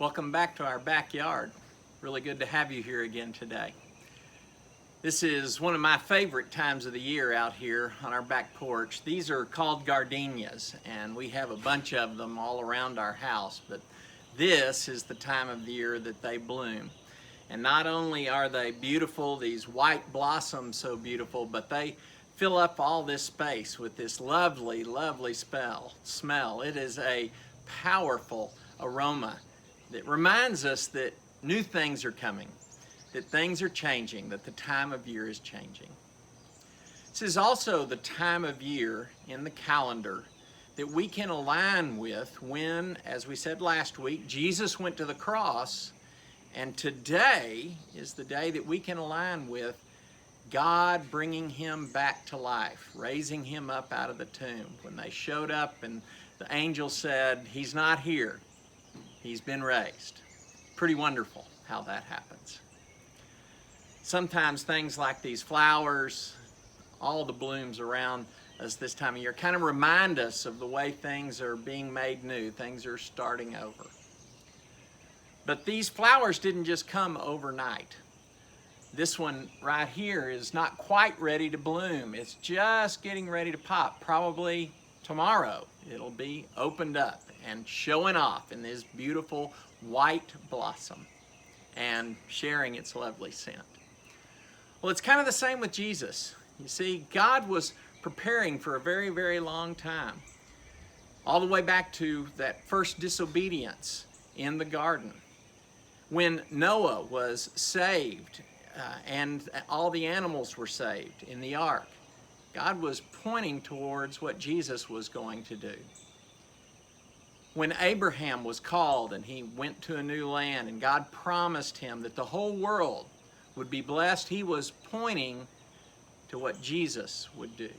Welcome back to our backyard. Really good to have you here again today. This is one of my favorite times of the year out here on our back porch. These are called gardenias, and we have a bunch of them all around our house, but this is the time of the year that they bloom. And not only are they beautiful, these white blossoms so beautiful, but they fill up all this space with this lovely, lovely smell. It is a powerful aroma that reminds us that new things are coming, that things are changing, that the time of year is changing. This is also the time of year in the calendar that we can align with when, as we said last week, Jesus went to the cross, and today is the day that we can align with God bringing him back to life, raising him up out of the tomb. When they showed up and the angel said, "He's not here, he's been raised." Pretty wonderful how that happens. Sometimes things like these flowers, all the blooms around us this time of year, kind of remind us of the way things are being made new, things are starting over. But these flowers didn't just come overnight. This one right here is not quite ready to bloom. It's just getting ready to pop. Probably tomorrow it'll be opened up and showing off in this beautiful white blossom and sharing its lovely scent. Well, it's kind of the same with Jesus. You see, God was preparing for a very, very long time, all the way back to that first disobedience in the garden. When Noah was saved and all the animals were saved in the ark, God was pointing towards what Jesus was going to do. When Abraham was called and he went to a new land and God promised him that the whole world would be blessed, he was pointing to what Jesus would do.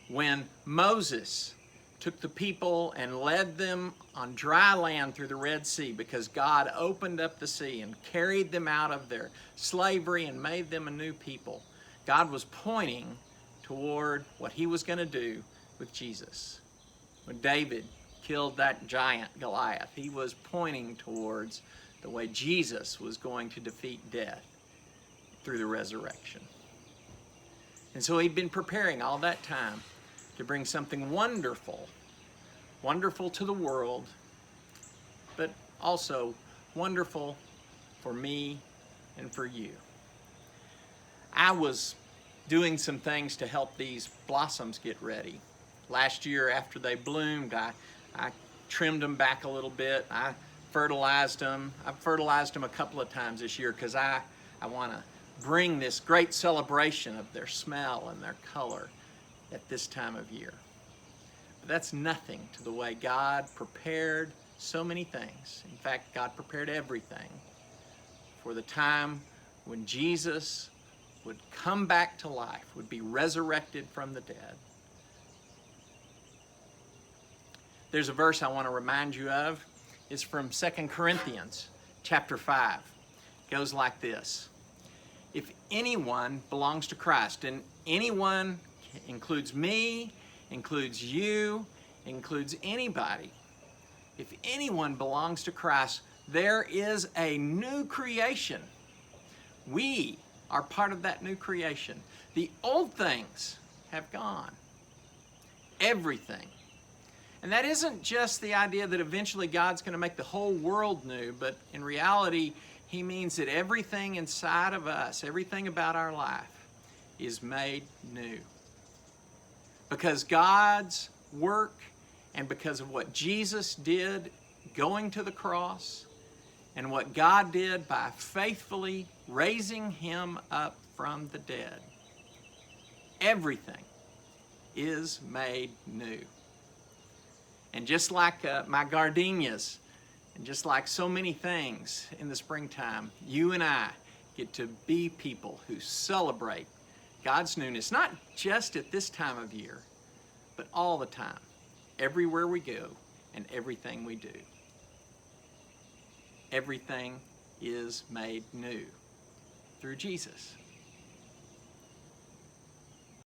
When Moses took the people and led them on dry land through the Red Sea because God opened up the sea and carried them out of their slavery and made them a new people, God was pointing toward what he was going to do with Jesus. When David killed that giant Goliath, he was pointing towards the way Jesus was going to defeat death through the resurrection. And so he'd been preparing all that time to bring something wonderful to the world, but also wonderful for me and for you. I was doing some things to help these blossoms get ready. Last year, after they bloomed, I trimmed them back a little bit. I fertilized them. I've fertilized them a couple of times this year because I want to bring this great celebration of their smell and their color at this time of year. But that's nothing to the way God prepared so many things. In fact, God prepared everything for the time when Jesus would come back to life, would be resurrected from the dead. There's a verse I want to remind you of. It's from 2 Corinthians chapter 5. It goes like this. If anyone belongs to Christ, and anyone includes me, includes you, includes anybody. If anyone belongs to Christ, there is a new creation. We are part of that new creation. The old things have gone. Everything. And that isn't just the idea that eventually God's going to make the whole world new, but in reality, he means that everything inside of us, everything about our life, is made new. Because God's work and because of what Jesus did going to the cross and what God did by faithfully raising him up from the dead, everything is made new. And just like my gardenias, and just like so many things in the springtime, you and I get to be people who celebrate God's newness, not just at this time of year, but all the time, everywhere we go and everything we do. Everything is made new through Jesus.